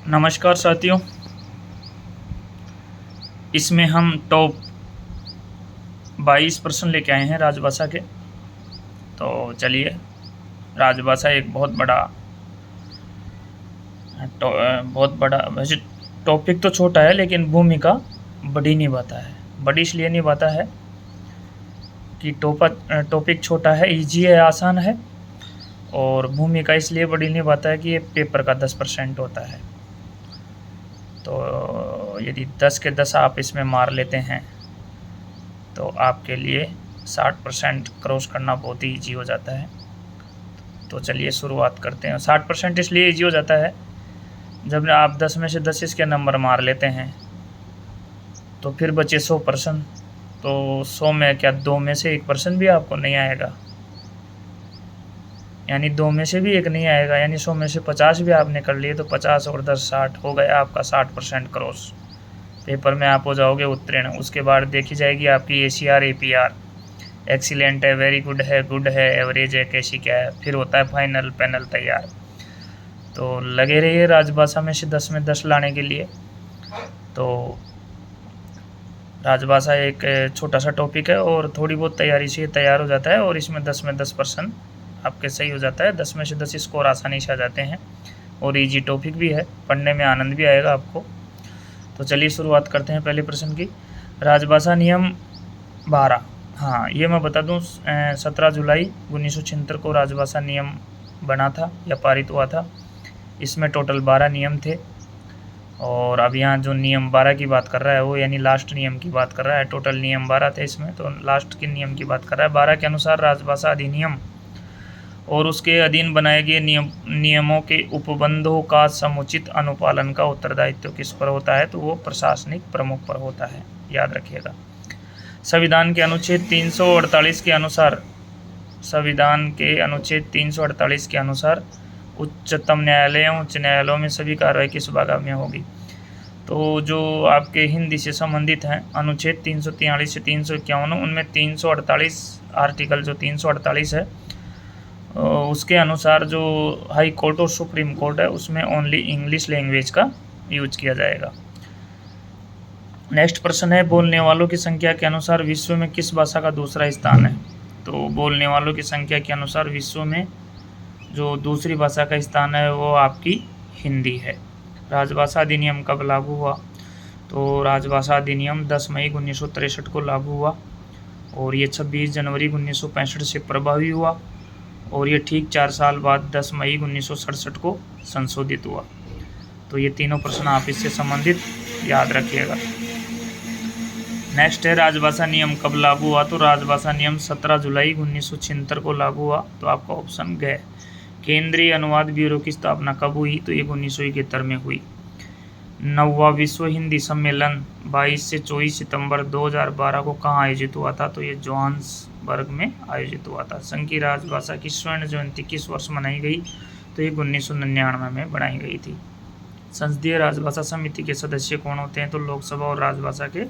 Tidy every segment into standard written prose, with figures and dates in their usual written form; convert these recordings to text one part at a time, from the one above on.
नमस्कार साथियों। इसमें हम टॉप 22 प्रश्न लेके आए हैं राजभाषा के। तो चलिए, राजभाषा एक बहुत बड़ा वैसे टॉपिक तो छोटा है, लेकिन भूमिका बड़ी निभाता है। बड़ी इसलिए निभाता है कि टॉपिक छोटा है, इजी है, आसान है। और भूमिका इसलिए बड़ी निभाता है कि ये पेपर का 10% होता है। तो यदि 10 के 10 आप इसमें मार लेते हैं तो आपके लिए 60% क्रॉस करना बहुत ही ईजी हो जाता है। तो चलिए शुरुआत करते हैं। 60% इसलिए ईजी हो जाता है, जब आप 10 में से 10 इसके नंबर मार लेते हैं तो फिर बचे 100%। तो 100 में क्या 2 में से 1% भी आपको नहीं आएगा, यानी 2 में से भी एक नहीं आएगा, यानी 100 में से 50 भी आपने कर लिए तो 50 और 10 60 हो गया आपका 60% क्रॉस। पेपर में आप हो जाओगे उत्तीर्ण। उसके बाद देखी जाएगी आपकी ACR APR, एक्सीलेंट है, वेरी गुड है, एवरेज है, कैसी क्या है, फिर होता है फाइनल पैनल तैयार। तो लगे रहिए राजभाषा में से 10 में 10 लाने के लिए। तो राजभाषा एक छोटा सा टॉपिक है और थोड़ी बहुत तैयारी से तैयार हो जाता है, और इसमें 10 में 10% आपके सही हो जाता है। 10 में से 10 स्कोर आसानी से आ जाते हैं, और ईजी टॉपिक भी है, पढ़ने में आनंद भी आएगा आपको। तो चलिए शुरुआत करते हैं पहले प्रश्न की। राजभाषा नियम 12। हाँ, ये मैं बता दूं, 17 जुलाई 1976 को राजभाषा नियम बना था या पारित हुआ था। इसमें टोटल 12 नियम थे, और अब यहाँ जो नियम 12 की बात कर रहा है वो यानी लास्ट नियम की बात कर रहा है। टोटल नियम 12 थे इसमें, तो लास्ट के नियम की बात कर रहा है। 12 के अनुसार राजभाषा अधिनियम और उसके अधीन बनाए गए नियमों के उपबंधों का समुचित अनुपालन का उत्तरदायित्व किस पर होता है? तो वो प्रशासनिक प्रमुख पर होता है, याद रखिएगा। संविधान के अनुच्छेद 348 के अनुसार उच्चतम न्यायालय एवं उच्च न्यायालयों में सभी कार्रवाई किस भाग में होगी? तो जो आपके हिंदी से संबंधित हैं, अनुच्छेद 343 से 351, उनमें 348 आर्टिकल जो 348 है उसके अनुसार जो हाई कोर्ट और सुप्रीम कोर्ट है उसमें ओनली इंग्लिश लैंग्वेज का यूज किया जाएगा। नेक्स्ट प्रश्न है, बोलने वालों की संख्या के अनुसार विश्व में किस भाषा का दूसरा स्थान है? तो बोलने वालों की संख्या के अनुसार विश्व में जो दूसरी भाषा का स्थान है वो आपकी हिंदी है। राजभाषा अधिनियम कब लागू हुआ? तो राजभाषा अधिनियम 10 मई 1963 को लागू हुआ, और ये 26 जनवरी 1965 से प्रभावी हुआ, और ये ठीक 4 साल बाद 10 मई 1967 को संशोधित हुआ। तो ये तीनों प्रश्न आप इससे संबंधित याद रखिएगा। नेक्स्ट है, राजभाषा नियम कब लागू हुआ? तो राजभाषा नियम 17 जुलाई 1976 को लागू हुआ। तो आपका ऑप्शन ग। केंद्रीय अनुवाद ब्यूरो की स्थापना कब हुई? तो ये 1971 में हुई। 9वां विश्व हिंदी सम्मेलन 22 से 24 सितंबर 2012 को कहाँ आयोजित हुआ था? तो ये जोहान्सबर्ग में आयोजित हुआ था। संघ की राजभाषा की स्वर्ण जयंती किस वर्ष मनाई गई? तो ये 1999 में बनाई गई थी। संसदीय राजभाषा समिति के सदस्य कौन होते हैं? तो लोकसभा और राजभाषा के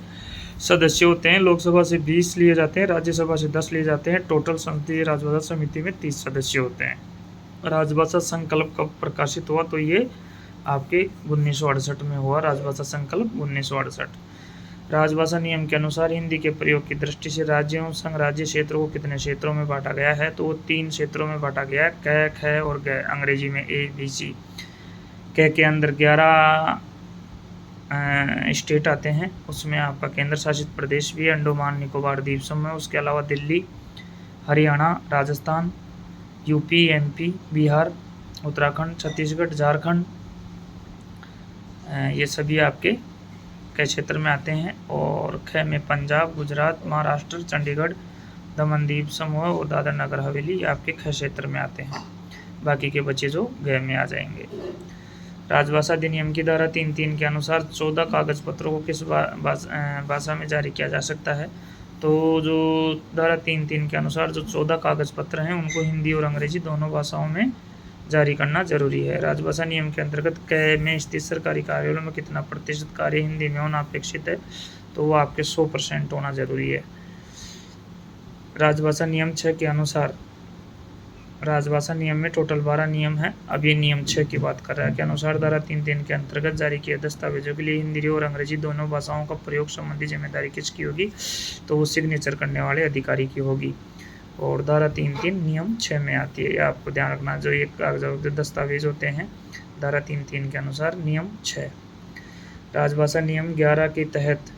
सदस्य होते हैं। लोकसभा से 20 लिए जाते हैं, राज्यसभा से 10 लिए जाते हैं। टोटल संसदीय राजभाषा समिति में 30 सदस्य होते हैं। राजभाषा संकल्प कब प्रकाशित हुआ? तो ये आपके 1968 में हुआ, राजभाषा संकल्प 1968। राजभाषा नियम के अनुसार हिंदी के प्रयोग की दृष्टि से राज्य एवं संघ राज्य क्षेत्रों को कितने क्षेत्रों में बांटा गया है? तो वो 3 क्षेत्रों में बांटा गया है, क, ख और ग। अंग्रेजी में ABC। क के अंदर 11 स्टेट आते हैं, उसमें आपका केंद्र शासित प्रदेश भी है, अंडमान निकोबार द्वीप समूह। उसके अलावा दिल्ली, हरियाणा, राजस्थान, UP, MP, बिहार, उत्तराखंड, छत्तीसगढ़, झारखंड, ये सभी आपके क क्षेत्र में आते हैं। और ख में पंजाब, गुजरात, महाराष्ट्र, चंडीगढ़, दमन द्वीप समूह और दादर नगर हवेली, ये आपके ख क्षेत्र में आते हैं। बाकी के बच्चे जो ग में आ जाएंगे। राजभाषा अधिनियम की धारा 3(3) के अनुसार 14 कागज पत्रों को किस भाषा में जारी किया जा सकता है? तो जो धारा 3(3) के अनुसार जो 14 कागज पत्र हैं उनको हिंदी और अंग्रेजी दोनों भाषाओं में जारी करना जरूरी है। राजभाषा नियम के अंतर्गत क में स्थित सरकारी कार्यालयों में कितना प्रतिशत कार्य हिंदी में होना अपेक्षित है? तो वो आपके 100% होना जरूरी है। राजभाषा नियम 6 के अनुसार राजभाषा नियम में टोटल 12 नियम है। अब ये नियम 6 की बात कर रहा है। के अनुसार धारा 3(3) के अंतर्गत जारी किए दस्तावेजों के लिए हिंदी और अंग्रेजी दोनों भाषाओं का प्रयोग संबंधी जिम्मेदारी किसकी होगी? तो वो सिग्नेचर करने वाले अधिकारी की होगी। और धारा 3(3) नियम 6 में आती है। ये आपको ध्यान रखना, जो ये कागजात दस्तावेज होते हैं धारा 3(3) के अनुसार नियम 6। राजभाषा नियम 11 के तहत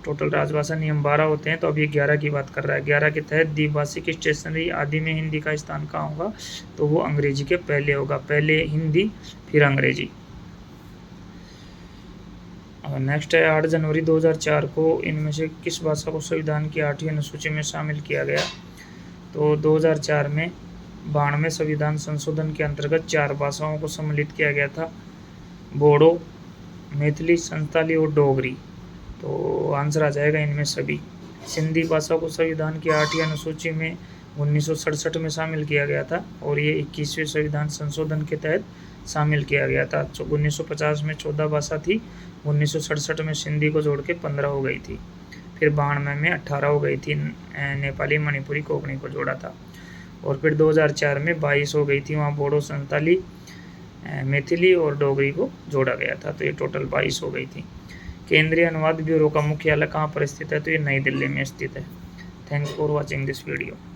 टोटल राजभाषा नियम 12 होते हैं, तो अब ये 11 की बात कर रहा है। 11 के तहत द्विभाषिक स्टेशनरी आदि में हिंदी का स्थान कहाँ होगा? तो वो अंग्रेजी के पहले होगा। पहले हिंदी फिर अंग्रेजी। और नेक्स्ट है 8 जनवरी 2004 को इनमें से किस भाषा को संविधान की 8वीं अनुसूची में शामिल किया गया? तो 2004 में 92वें संविधान संशोधन के अंतर्गत 4 भाषाओं को सम्मिलित किया गया था, बोडो, मैथिली, संताली और डोगरी। तो आंसर आ जाएगा इनमें सभी। सिंधी भाषा को संविधान की 8वीं अनुसूची में 1967 में शामिल किया गया था और ये 21वें संविधान संशोधन के तहत शामिल किया गया था। 1950 में 14 भाषा थी, 1967 में सिंधी को जोड़ के 15 हो गई थी, फिर 92 में 18 हो गई थी, नेपाली, मणिपुरी, कोंकणी को जोड़ा था, और फिर 2004 में 22 हो गई थी, वहाँ बोडो, संताली, मैथिली और डोगरी को जोड़ा गया था, तो ये टोटल 22 हो गई थी। केंद्रीय अनुवाद ब्यूरो का मुख्यालय कहाँ पर स्थित है? तो ये नई दिल्ली में स्थित है। Thanks for watching this video.